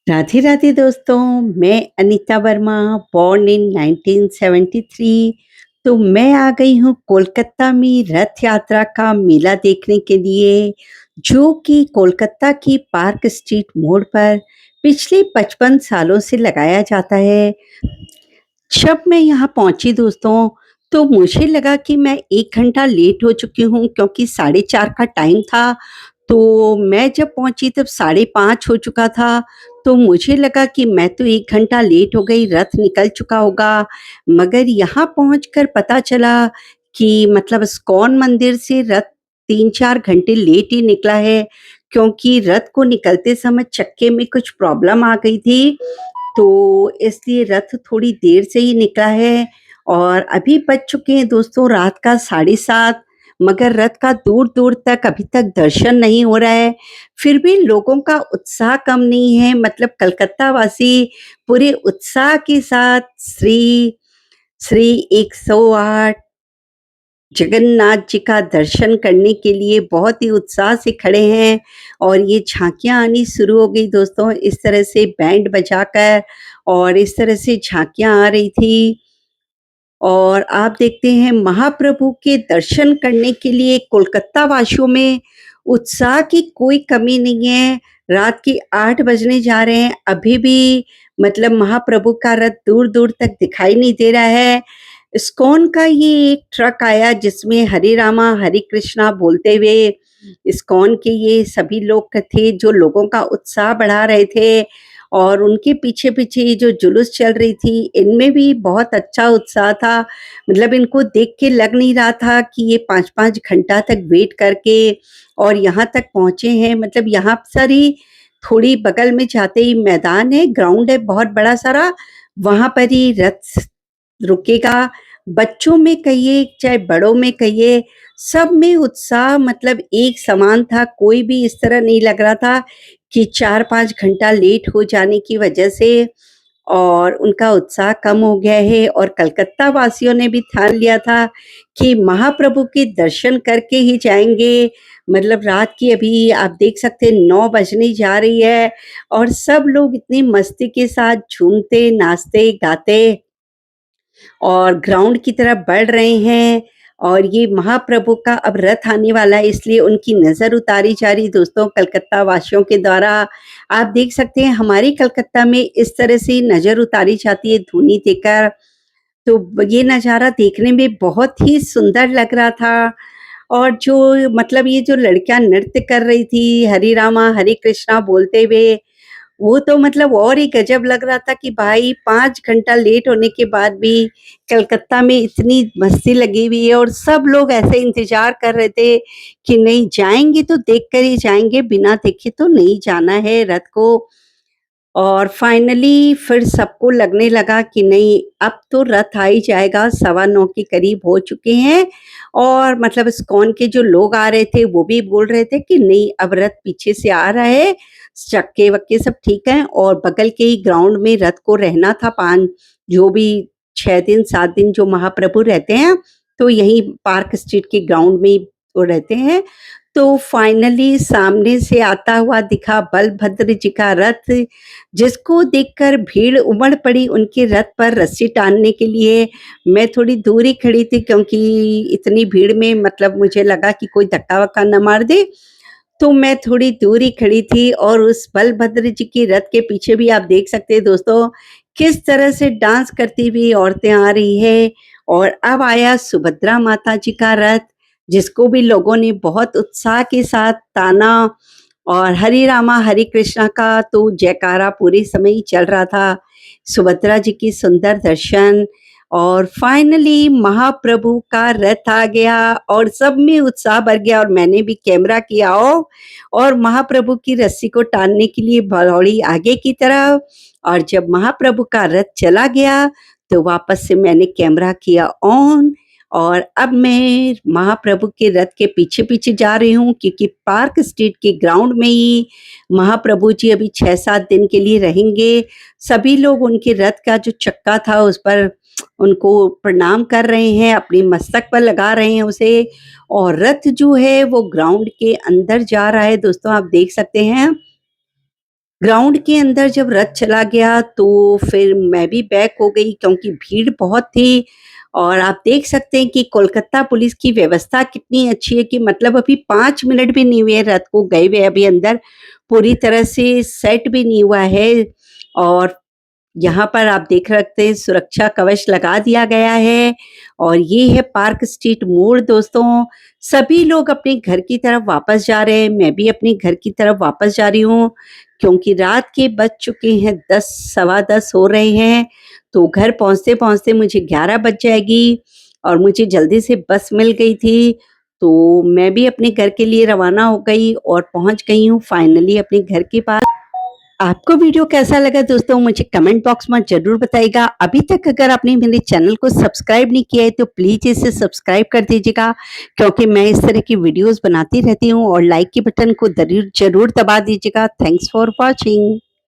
राधे राधे दोस्तों। मैं Anita Verma, born in 1973। तो मैं आ गई हूँ कोलकाता में रथ यात्रा का मेला देखने के लिए, जो कि कोलकाता की पार्क स्ट्रीट मोड़ पर पिछले 55 सालों से लगाया जाता है। जब मैं यहाँ पहुँची दोस्तों, तो मुझे लगा कि मैं 1 घंटा लेट हो चुकी हूँ क्योंकि 4:30 का टाइम था। तो मैं जब पहुँची तब 5:30 हो चुका था। तो मुझे लगा कि मैं तो 1 घंटा लेट हो गई, रथ निकल चुका होगा। मगर यहाँ पहुँचकर पता चला कि मतलब इस्कॉन मंदिर से रथ 3-4 घंटे लेट ही निकला है, क्योंकि रथ को निकलते समय चक्के में कुछ प्रॉब्लम आ गई थी। तो इसलिए रथ थोड़ी देर से ही निकला है और अभी बज चुके हैं दोस्तों रात का 7:30, मगर रथ का दूर-दूर तक अभी तक दर्शन नहीं हो रहा है। फिर भी लोगों का उत्साह कम नहीं है, मतलब कलकत्ता वासी पूरे उत्साह के साथ श्री श्री 108 जगन्नाथ जी का दर्शन करने के लिए बहुत ही उत्साह से खड़े हैं। और ये झांकियाँ आनी शुरू हो गई दोस्तों, इस तरह से बैंड बजाकर और इस तरह से झांकियाँ आ रही थी। और आप देखते हैं महाप्रभु के दर्शन करने के लिए कोलकाता वासियों में उत्साह की कोई कमी नहीं है। रात के 8 बजने जा रहे हैं, अभी भी मतलब महाप्रभु का रथ दूर-दूर तक दिखाई नहीं दे रहा है। इस्कॉन का ये एक ट्रक आया जिसमें हरे रामा हरे कृष्णा बोलते हुए इस्कॉन के ये सभी लोग थे जो लोगों का उत्साह बढ़ा रहे थे। और उनके पीछे-पीछे ये जो जुलूस चल रही थी, इनमें भी बहुत अच्छा उत्साह था। मतलब इनको देख के लग नहीं रहा था कि ये 5-5 घंटा तक वेट करके और यहाँ तक पहुँचे हैं। मतलब यहाँ सर ही थोड़ी बगल में जाते ही मैदान है, ग्राउंड है बहुत बड़ा सारा, वहाँ पर ही रथ रुकेगा। बच्चों में कहिए, चाहे बड़ों में कहिए, सब में उत्साह मतलब एक समान था। कोई भी इस तरह नहीं लग रहा था कि 4-5 घंटा लेट हो जाने की वजह से और उनका उत्साह कम हो गया है। और कलकत्ता वासियों ने भी ठान लिया था कि महाप्रभु के दर्शन करके ही जाएँगे। मतलब रात की अभी आप देख सकते हैं 9 बजने जा रही है और सब लोग इतनी मस्ती के साथ झूमते, नाचते, गाते और ग्राउंड की तरफ बढ़ रहे हैं। और ये महाप्रभु का अब रथ आने वाला है, इसलिए उनकी नज़र उतारी जा रही दोस्तों कलकत्ता वासियों के द्वारा। आप देख सकते हैं हमारे कलकत्ता में इस तरह से नज़र उतारी जाती है धुनी देकर। तो ये नज़ारा देखने में बहुत ही सुंदर लग रहा था। और जो मतलब ये जो लड़कियाँ नृत्य कर रही थी, हरे रामा हरे कृष्णा बोलते हुए, वो तो मतलब और ही गज़ब लग रहा था कि भाई 5 घंटा लेट होने के बाद भी कलकत्ता में इतनी मस्ती लगी हुई है और सब लोग ऐसे इंतज़ार कर रहे थे कि नहीं जाएँगे तो देख कर ही जाएँगे, बिना देखे तो नहीं जाना है रथ को। और फाइनली फिर सबको लगने लगा कि नहीं अब तो रथ आ ही जाएगा, 9:15 के करीब हो चुके हैं। और मतलब इस्कॉन के जो लोग आ रहे थे वो भी बोल रहे थे कि नहीं अब रथ पीछे से आ रहा है, चक्के-वक्के सब ठीक हैं। और बगल के ही ग्राउंड में रथ को रहना था 5 जो भी 6 दिन 7 दिन जो महाप्रभु रहते हैं, तो यहीं पार्क स्ट्रीट के ग्राउंड में ही वो रहते हैं। तो फाइनली सामने से आता हुआ दिखा बलभद्र जी का रथ, जिसको देखकर भीड़ उमड़ पड़ी उनके रथ पर रस्सी टाँगने के लिए। मैं थोड़ी दूर ही खड़ी थी क्योंकि इतनी भीड़ में मतलब मुझे लगा कि कोई धक्का-वक्का ना मार दे, तो मैं थोड़ी दूर ही खड़ी थी। और उस बलभद्र जी के रथ के पीछे भी आप देख सकते हैं दोस्तों, किस तरह से डांस करती हुई औरतें आ रही है। और अब आया सुभद्रा माता जी का रथ, जिसको भी लोगों ने बहुत उत्साह के साथ ताना। और हरे रामा हरे कृष्णा का तो जयकारा पूरे समय ही चल रहा था। सुभद्रा जी की सुंदर दर्शन और फाइनली महाप्रभु का रथ आ गया और सब में उत्साह भर गया। और मैंने भी कैमरा किया और महाप्रभु की रस्सी को टानने के लिए दौड़ी आगे की तरफ। और जब महाप्रभु का रथ चला गया तो वापस से मैंने कैमरा किया ऑन। और अब मैं महाप्रभु के रथ के पीछे-पीछे जा रही हूँ क्योंकि पार्क स्ट्रीट के ग्राउंड में ही महाप्रभु जी अभी 6-7 दिन के लिए रहेंगे। सभी लोग उनके रथ का जो चक्का था उस पर उनको प्रणाम कर रहे हैं, अपनी मस्तक पर लगा रहे हैं उसे। और रथ जो है वो ग्राउंड के अंदर जा रहा है दोस्तों, आप देख सकते हैं। ग्राउंड के अंदर जब रथ चला गया तो फिर मैं भी बैक हो गई क्योंकि भीड़ बहुत थी और आप देख सकते हैं कि कोलकाता पुलिस की व्यवस्था कितनी अच्छी है कि मतलब अभी 5 मिनट भी नहीं हुए रथ को गए हुए अभी अंदर पूरी तरह से सेट भी नहीं हुआ है और यहाँ पर आप देख सकते हैं सुरक्षा कवच लगा दिया गया है और ये है पार्क स्ट्रीट मोड़ दोस्तों। सभी लोग अपने घर की तरफ वापस जा रहे हैं, मैं भी अपने घर की तरफ वापस जा रही हूँ क्योंकि रात के बज चुके हैं 10 सवा 10 हो रहे हैं, तो घर पहुँचते-पहुँचते मुझे 11 बज जाएगी और मुझे जल्दी से बस मिल गई थी, तो मैं भी अपने घर के लिए रवाना हो गई और पहुँच गई हूँ फाइनली अपने घर के पास। आपको वीडियो कैसा लगा दोस्तों मुझे कमेंट बॉक्स में ज़रूर बताइएगा। अभी तक अगर आपने मेरे चैनल को सब्सक्राइब नहीं किया है तो प्लीज़ इसे सब्सक्राइब कर दीजिएगा क्योंकि मैं इस तरह की वीडियोस बनाती रहती हूँ और लाइक के बटन को ज़रूर दबा दीजिएगा। Thanks for watching.